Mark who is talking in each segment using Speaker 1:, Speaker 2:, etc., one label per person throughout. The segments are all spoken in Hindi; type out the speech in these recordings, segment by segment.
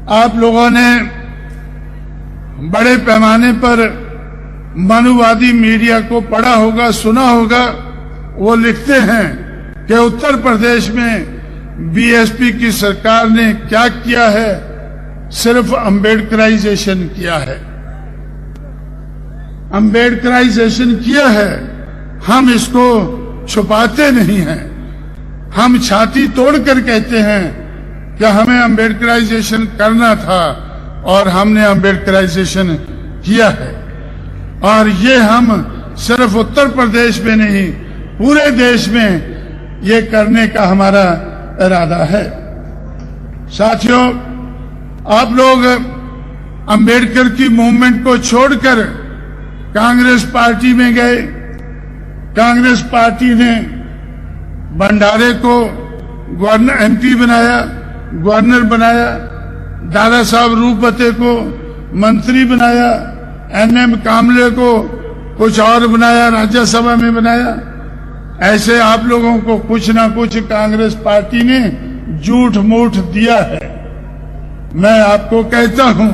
Speaker 1: आप लोगों ने बड़े पैमाने पर मनुवादी मीडिया को पढ़ा होगा, सुना होगा। वो लिखते हैं कि उत्तर प्रदेश में बीएसपी की सरकार ने क्या किया है, सिर्फ अंबेडकराइजेशन किया है। अंबेडकराइजेशन किया है, हम इसको छुपाते नहीं हैं। हम छाती तोड़कर कहते हैं कि हमें अंबेडकराइजेशन करना था और हमने अंबेडकराइजेशन किया है। और ये हम सिर्फ उत्तर प्रदेश में नहीं, पूरे देश में ये करने का हमारा इरादा है। साथियों, आप लोग अंबेडकर की मूवमेंट को छोड़कर कांग्रेस पार्टी में गए। कांग्रेस पार्टी ने भंडारे को गवर्नर एमपी बनाया, गवर्नर बनाया। दादा साहब रूपवते को मंत्री बनाया। एनएम कामले को कुछ और बनाया, राज्यसभा में बनाया। ऐसे आप लोगों को कुछ ना कुछ कांग्रेस पार्टी ने झूठ मूठ दिया है। मैं आपको कहता हूं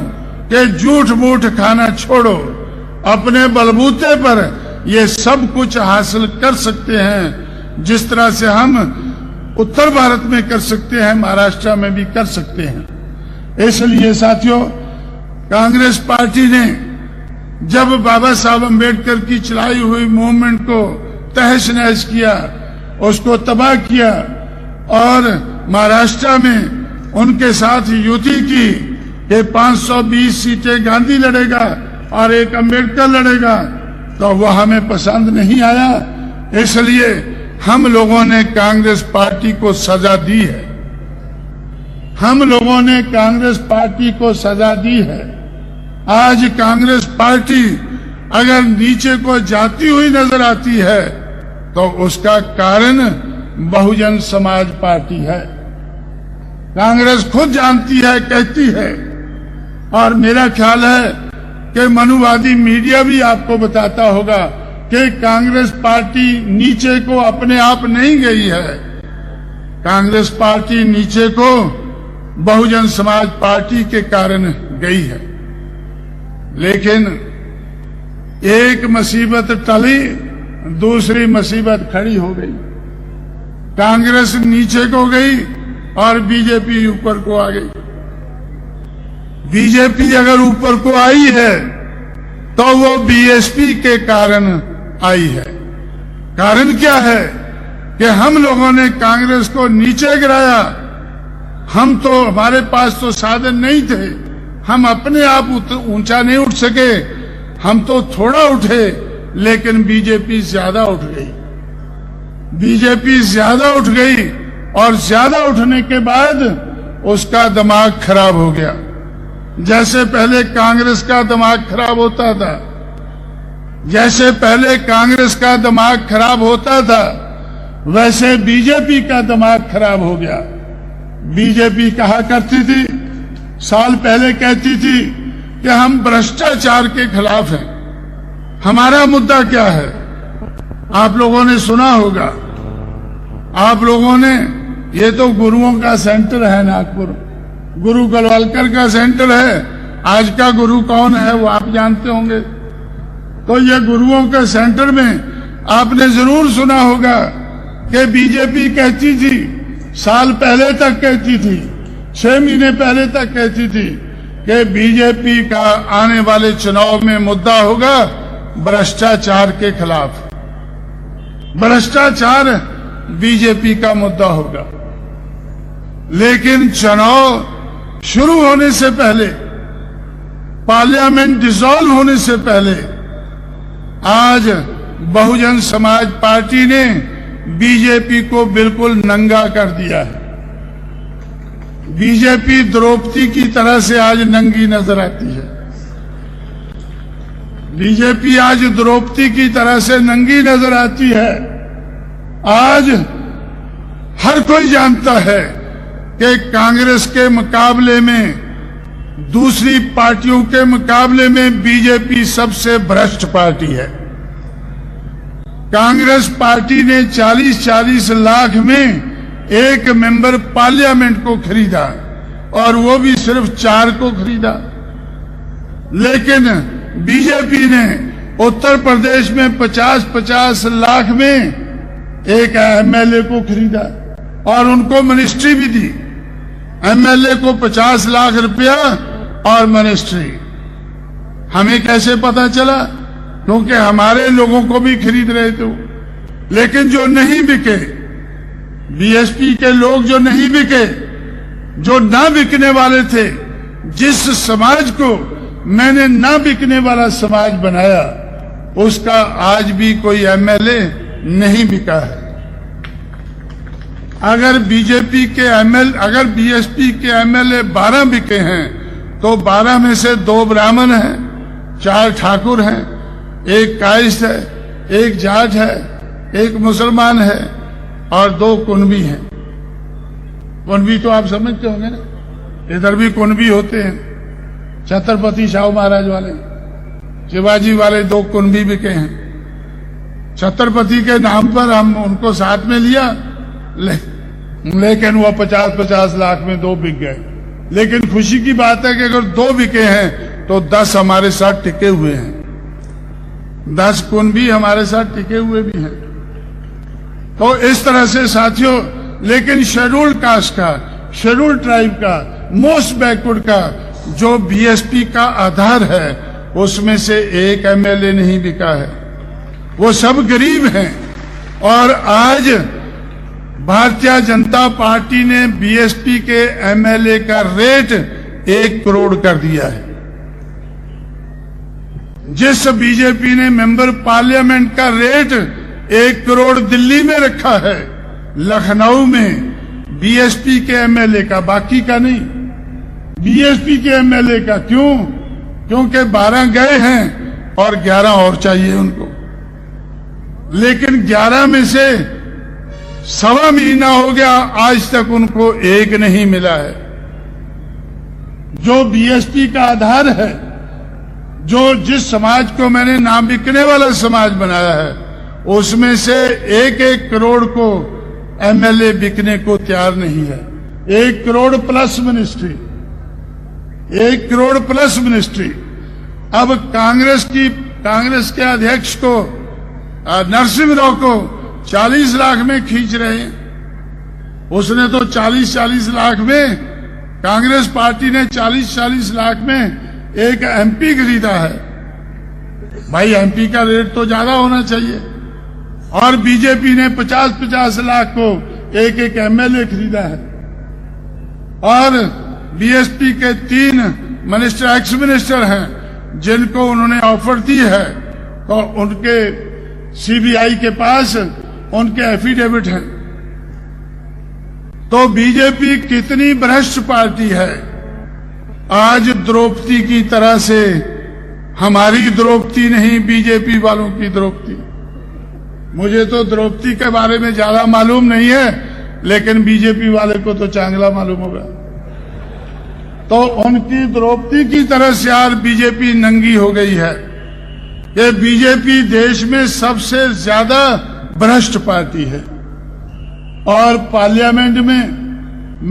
Speaker 1: कि झूठ मूठ खाना छोड़ो, अपने बलबूते पर ये सब कुछ हासिल कर सकते हैं। जिस तरह से हम उत्तर भारत में कर सकते हैं, महाराष्ट्र में भी कर सकते हैं। इसलिए साथियों, कांग्रेस पार्टी ने जब बाबा साहब अम्बेडकर की चलाई हुई मूवमेंट को तहस नहस किया, उसको तबाह किया और महाराष्ट्र में उनके साथ युति की कि 520 सीटें गांधी लड़ेगा और एक अम्बेडकर लड़ेगा, तो वह हमें पसंद नहीं आया। इसलिए हम लोगों ने कांग्रेस पार्टी को सजा दी है। हम लोगों ने कांग्रेस पार्टी को सजा दी है। आज कांग्रेस पार्टी अगर नीचे को जाती हुई नजर आती है तो उसका कारण बहुजन समाज पार्टी है। कांग्रेस खुद जानती है, कहती है, और मेरा ख्याल है कि मनुवादी मीडिया भी आपको बताता होगा कि कांग्रेस पार्टी नीचे को अपने आप नहीं गई है। कांग्रेस पार्टी नीचे को बहुजन समाज पार्टी के कारण गई है। लेकिन एक मुसीबत टली, दूसरी मुसीबत खड़ी हो गई। कांग्रेस नीचे को गई और बीजेपी ऊपर को आ गई। बीजेपी अगर ऊपर को आई है तो वो बीएसपी के कारण आई है। कारण क्या है कि हम लोगों ने कांग्रेस को नीचे गिराया। हम तो, हमारे पास तो साधन नहीं थे, हम अपने आप ऊंचा नहीं उठ सके। हम तो थोड़ा उठे, लेकिन बीजेपी ज्यादा उठ गई। बीजेपी ज्यादा उठ गई और ज्यादा उठने के बाद उसका दिमाग खराब हो गया। जैसे पहले कांग्रेस का दिमाग खराब होता था, जैसे पहले कांग्रेस का दिमाग खराब होता था, वैसे बीजेपी का दिमाग खराब हो गया। बीजेपी कहा करती थी, साल पहले कहती थी कि हम भ्रष्टाचार के खिलाफ हैं। हमारा मुद्दा क्या है? आप लोगों ने सुना होगा, आप लोगों ने, ये तो गुरुओं का सेंटर है नागपुर, गुरु गलवालकर का सेंटर है। आज का गुरु कौन है वो आप जानते होंगे। तो ये गुरुओं के सेंटर में आपने जरूर सुना होगा कि बीजेपी कहती थी, साल पहले तक कहती थी, 6 महीने पहले तक कहती थी कि बीजेपी का आने वाले चुनाव में मुद्दा होगा भ्रष्टाचार के खिलाफ। भ्रष्टाचार बीजेपी का मुद्दा होगा। लेकिन चुनाव शुरू होने से पहले, पार्लियामेंट डिसॉल्व होने से पहले, आज बहुजन समाज पार्टी ने बीजेपी को बिल्कुल नंगा कर दिया है। बीजेपी द्रौपदी की तरह से आज नंगी नजर आती है। बीजेपी आज द्रौपदी की तरह से नंगी नजर आती है। आज हर कोई जानता है कि कांग्रेस के मुकाबले में, दूसरी पार्टियों के मुकाबले में बीजेपी सबसे भ्रष्ट पार्टी है। कांग्रेस पार्टी ने 40-40 लाख में एक मेंबर पार्लियामेंट को खरीदा। और वो भी सिर्फ 4 को खरीदा। लेकिन बीजेपी ने उत्तर प्रदेश में 50-50 लाख में एक एमएलए को खरीदा और उनको मिनिस्ट्री भी दी। एमएलए को 50 लाख रुपया और मिनिस्ट्री। हमें कैसे पता चला? क्योंकि हमारे लोगों को भी खरीद रहे थे। लेकिन जो नहीं बिके, बीएसपी के लोग जो नहीं बिके, जो ना बिकने वाले थे, जिस समाज को मैंने ना बिकने वाला समाज बनाया, उसका आज भी कोई एमएलए नहीं बिका है। अगर बीजेपी के अगर बीएसपी के एमएलए 12 बिके हैं तो 12 में से 2 ब्राह्मण हैं, 4 ठाकुर हैं, 1 कायस्थ है, 1 जाट है, 1 मुसलमान है और 2 कुनबी हैं। कुनबी तो आप समझते होंगे ना, इधर भी कुनबी होते हैं। छत्रपति शाहू महाराज वाले, शिवाजी वाले 2 कुनबी बिके हैं। छत्रपति के नाम पर हम उनको साथ में लिया, लेकिन वो 50-50 लाख में 2 बिक गए। लेकिन खुशी की बात है कि अगर 2 बिके हैं तो 10 हमारे साथ टिके हुए हैं, 10 कुनबी हमारे साथ टिके हुए भी हैं। तो इस तरह से साथियों, लेकिन शेड्यूल्ड कास्ट का, शेड्यूल्ड ट्राइब का, मोस्ट बैकवर्ड का जो बीएसपी का आधार है, उसमें से एक एमएलए नहीं बिका है। वो सब गरीब हैं। और आज भारतीय जनता पार्टी ने बीएसपी के एमएलए का रेट 1 करोड़ कर दिया है। जिस बीजेपी ने मेंबर पार्लियामेंट का रेट 1 करोड़ दिल्ली में रखा है, लखनऊ में बीएसपी के एमएलए का, बाकी का नहीं, बीएसपी के एमएलए का। क्यों? क्योंकि 12 गए हैं और 11 और चाहिए उनको। लेकिन 11 में से 1.25 महीना हो गया, आज तक उनको 1 नहीं मिला है। जो बीएसपी का आधार है, जो जिस समाज को मैंने ना बिकने वाला समाज बनाया है, उसमें से 1-1 करोड़ को एमएलए बिकने को तैयार नहीं है। 1 crore plus ministry, 1 crore plus ministry. अब कांग्रेस के अध्यक्ष को, नरसिंह राव को 40 लाख में खींच रहे हैं। उसने तो 40-40 लाख में, कांग्रेस पार्टी ने 40-40 लाख में एक एमपी खरीदा है। भाई एमपी का रेट तो ज्यादा होना चाहिए। और बीजेपी ने 50-50 लाख को एक एमएलए खरीदा है। और बीएसपी के 3 मिनिस्टर, एक्स मिनिस्टर हैं, जिनको उन्होंने ऑफर दी है, तो उनके सीबीआई के पास उनके एफिडेविट हैं। तो बीजेपी कितनी भ्रष्ट पार्टी है। आज द्रौपदी की तरह से, हमारी द्रौपदी नहीं, बीजेपी वालों की द्रौपदी। मुझे तो द्रौपदी के बारे में ज्यादा मालूम नहीं है, लेकिन बीजेपी वाले को तो चांगला मालूम होगा। तो उनकी द्रौपदी की तरह से आज बीजेपी नंगी हो गई है। ये बीजेपी देश में सबसे ज्यादा भ्रष्ट पार्टी है। और पार्लियामेंट में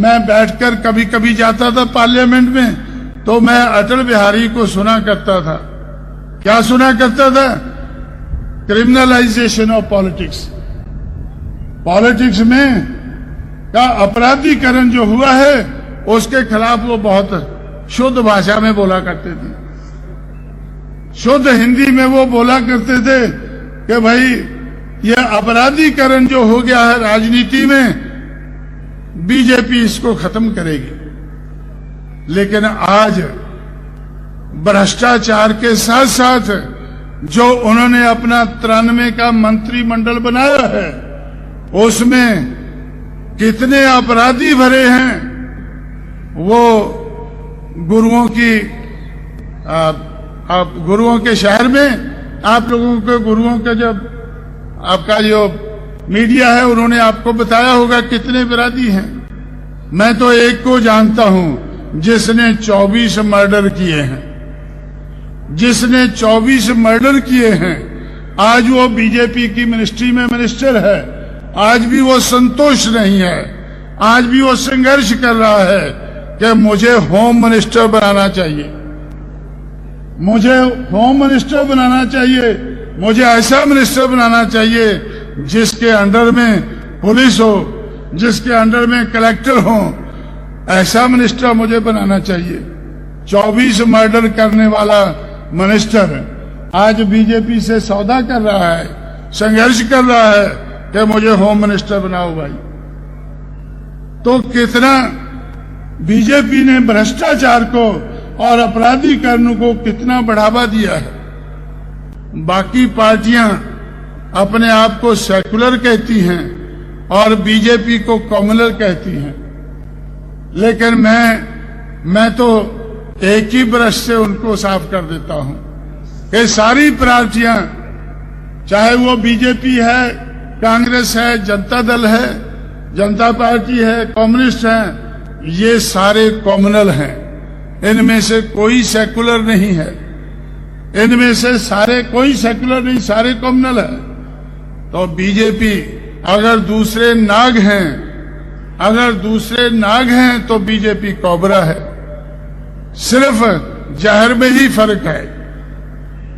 Speaker 1: मैं बैठकर कभी कभी जाता था पार्लियामेंट में, तो मैं अटल बिहारी को सुना करता था। क्या सुना करता था? Criminalisation of politics. पॉलिटिक्स में का अपराधीकरण जो हुआ है, उसके खिलाफ वो बहुत शुद्ध भाषा में बोला करते थे। शुद्ध हिंदी में वो बोला करते थे कि भाई ये अपराधीकरण जो हो गया है राजनीति में, बीजेपी इसको खत्म करेगी। लेकिन आज भ्रष्टाचार के साथ साथ जो उन्होंने अपना 93 का मंत्रिमंडल बनाया है, उसमें कितने अपराधी भरे हैं। वो गुरुओं की, आप गुरुओं के शहर में, आप लोगों के गुरुओं का जब आपका जो मीडिया है, उन्होंने आपको बताया होगा कितने अपराधी हैं। मैं तो एक को जानता हूं जिसने 24 मर्डर किए हैं, जिसने 24 मर्डर किए हैं। आज वो बीजेपी की मिनिस्ट्री में मिनिस्टर है। आज भी वो संतोष नहीं है, आज भी वो संघर्ष कर रहा है। कि मुझे होम मिनिस्टर बनाना चाहिए, मुझे होम मिनिस्टर बनाना चाहिए, मुझे ऐसा मिनिस्टर बनाना चाहिए जिसके अंडर में पुलिस हो, जिसके अंडर में कलेक्टर हो, ऐसा मिनिस्टर मुझे बनाना चाहिए। 24 मर्डर करने वाला मिनिस्टर आज बीजेपी से सौदा कर रहा है, संघर्ष कर रहा है कि मुझे होम मिनिस्टर बनाओ भाई। तो कितना बीजेपी ने भ्रष्टाचार को और अपराधीकरण को कितना बढ़ावा दिया है। बाकी पार्टियां अपने आप को सेकुलर कहती हैं और बीजेपी को कम्युनल कहती हैं, लेकिन मैं तो एक ही ब्रश से उनको साफ कर देता हूं कि सारी पार्टियां, चाहे वो बीजेपी है, कांग्रेस है, जनता दल है, जनता पार्टी है, कम्युनिस्ट है, ये सारे कम्युनल हैं। इनमें से कोई सेकुलर नहीं है, इनमें से सारे कोई सेकुलर नहीं, सारे कम्युनल है। तो बीजेपी अगर दूसरे नाग हैं, अगर दूसरे नाग हैं तो बीजेपी कोबरा है। सिर्फ जहर में ही फर्क है,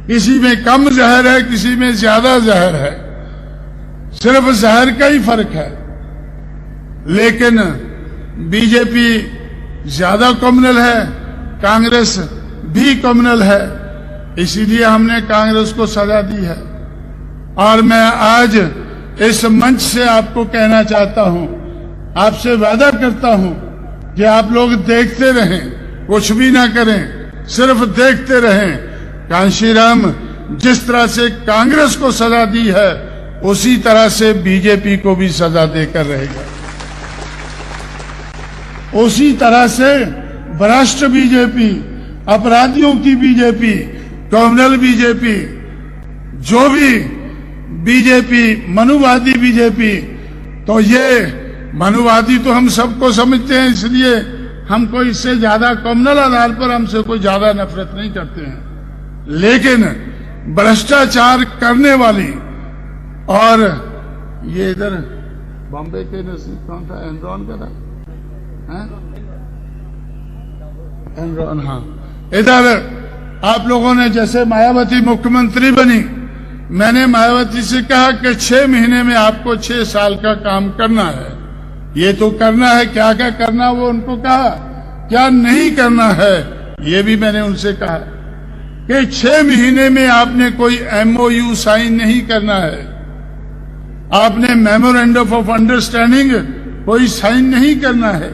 Speaker 1: किसी में कम जहर है, किसी में ज्यादा जहर है, सिर्फ जहर का ही फर्क है। लेकिन बीजेपी ज्यादा कम्युनल है, कांग्रेस भी कम्युनल है, इसीलिए हमने कांग्रेस को सजा दी है। और मैं आज इस मंच से आपको कहना चाहता हूं, आपसे वादा करता हूं कि आप लोग देखते रहें, कुछ भी ना करें, सिर्फ देखते रहें। कांशीराम जिस तरह से कांग्रेस को सजा दी है, उसी तरह से बीजेपी को भी सजा देकर रहेगा। उसी तरह से भ्रष्ट बीजेपी, अपराधियों की बीजेपी, कम्युनल बीजेपी, जो भी बीजेपी, मनुवादी बीजेपी, तो ये मनुवादी तो हम सबको समझते हैं, इसलिए हमको इससे ज्यादा कम्युनल आधार पर हमसे कोई ज्यादा नफरत नहीं करते हैं। लेकिन भ्रष्टाचार करने वाली, और ये इधर बॉम्बे के नजदीक कौन था, एनरॉन का था, एनरॉन, हाँ, इधर आप लोगों ने जैसे मायावती मुख्यमंत्री बनी, मैंने मायावती से कहा कि 6 महीने में आपको 6 साल का काम करना है। ये तो करना है, क्या क्या करना वो उनको कहा, क्या नहीं करना है ये भी मैंने उनसे कहा कि 6 महीने में आपने कोई MOU साइन नहीं करना है, आपने मेमोरेंडम ऑफ अंडरस्टैंडिंग कोई साइन नहीं करना है,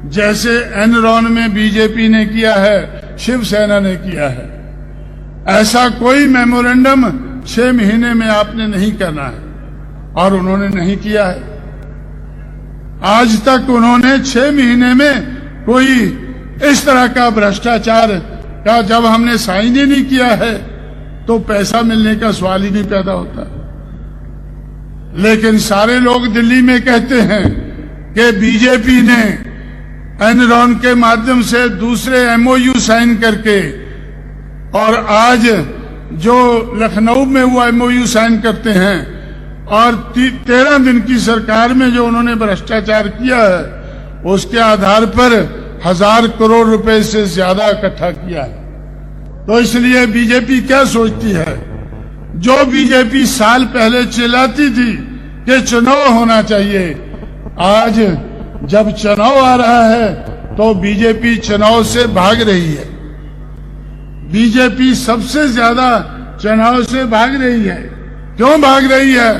Speaker 1: जैसे एनरॉन में बीजेपी ने किया है, शिवसेना ने किया है। ऐसा कोई मेमोरेंडम 6 महीने में आपने नहीं करना है, और उन्होंने नहीं किया है। आज तक उन्होंने 6 महीने में कोई इस तरह का भ्रष्टाचार का जब हमने साइन ही नहीं किया है तो पैसा मिलने का सवाल ही नहीं पैदा होता। लेकिन सारे लोग दिल्ली में कहते हैं कि बीजेपी ने एनरॉन के माध्यम से दूसरे MOU साइन करके, और आज जो लखनऊ में हुआ MOU साइन करते हैं, और 13 दिन की सरकार में जो उन्होंने भ्रष्टाचार किया है, उसके आधार पर 1000 करोड़ रुपए से ज्यादा इकट्ठा किया है। तो इसलिए बीजेपी क्या सोचती है, जो बीजेपी साल पहले चिल्लाती थी कि चुनाव होना चाहिए, आज जब चुनाव आ रहा है तो बीजेपी चुनाव से भाग रही है। बीजेपी सबसे ज्यादा चुनाव से भाग रही है। क्यों भाग रही है?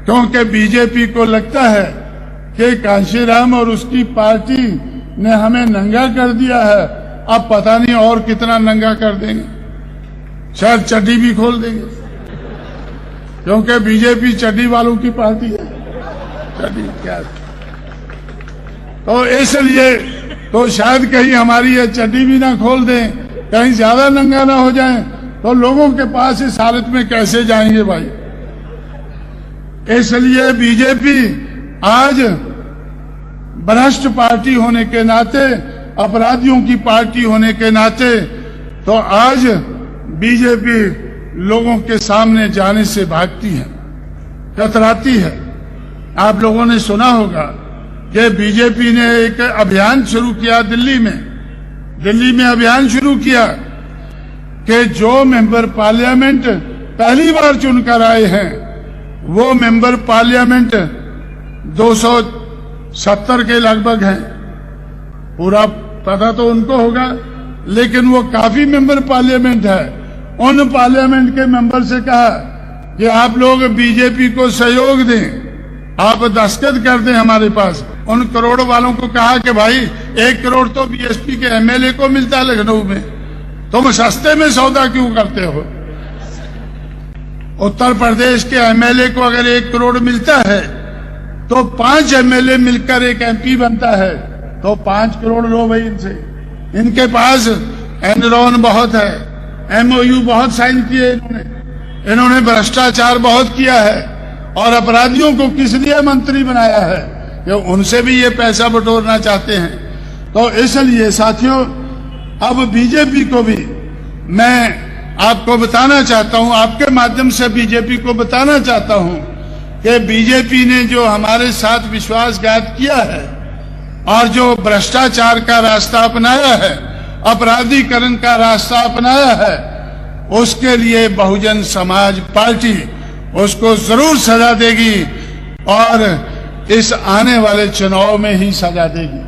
Speaker 1: क्योंकि बीजेपी को लगता है कि कांशीराम और उसकी पार्टी ने हमें नंगा कर दिया है, अब पता नहीं और कितना नंगा कर देंगे, शायद चड्डी भी खोल देंगे, क्योंकि बीजेपी चड्डी वालों की पार्टी है। चड्डी क्या? तो इसलिए तो शायद कहीं हमारी ये चड्डी भी ना खोल दें, कहीं ज्यादा नंगा ना हो जाए, तो लोगों के पास इस हालत में कैसे जाएंगे भाई। इसलिए बीजेपी आज भ्रष्ट पार्टी होने के नाते, अपराधियों की पार्टी होने के नाते, तो आज बीजेपी लोगों के सामने जाने से भागती है, कतराती है। आप लोगों ने सुना होगा कि बीजेपी ने एक अभियान शुरू किया दिल्ली में अभियान शुरू किया कि जो मेंबर पार्लियामेंट पहली बार चुनकर आए हैं वो मेंबर पार्लियामेंट 270 के लगभग हैं। पूरा पता तो उनको होगा, लेकिन वो काफी मेंबर पार्लियामेंट है। उन पार्लियामेंट के मेंबर से कहा कि आप लोग बीजेपी को सहयोग दें, आप दस्तखत कर दें हमारे पास। उन करोड़ वालों को कहा कि भाई 1 करोड़ तो बीएसपी के एमएलए को मिलता है लखनऊ में, तुम सस्ते में सौदा क्यों करते हो? उत्तर प्रदेश के एमएलए को अगर 1 करोड़ मिलता है तो 5 एमएलए मिलकर एक एमपी बनता है, तो 5 करोड़ लो भाई इनसे। इनके पास एनरॉन बहुत है, एमओयू बहुत साइन किए इन्होंने भ्रष्टाचार बहुत किया है, और अपराधियों को किस लिए मंत्री बनाया है कि उनसे भी ये पैसा बटोरना चाहते हैं। तो इसलिए साथियों, अब बीजेपी को भी मैं आपको बताना चाहता हूं, आपके माध्यम से बीजेपी को बताना चाहता हूं कि बीजेपी ने जो हमारे साथ विश्वासघात किया है और जो भ्रष्टाचार का रास्ता अपनाया है, अपराधीकरण का रास्ता अपनाया है, उसके लिए बहुजन समाज पार्टी उसको जरूर सजा देगी और इस आने वाले चुनाव में ही सजा देगी।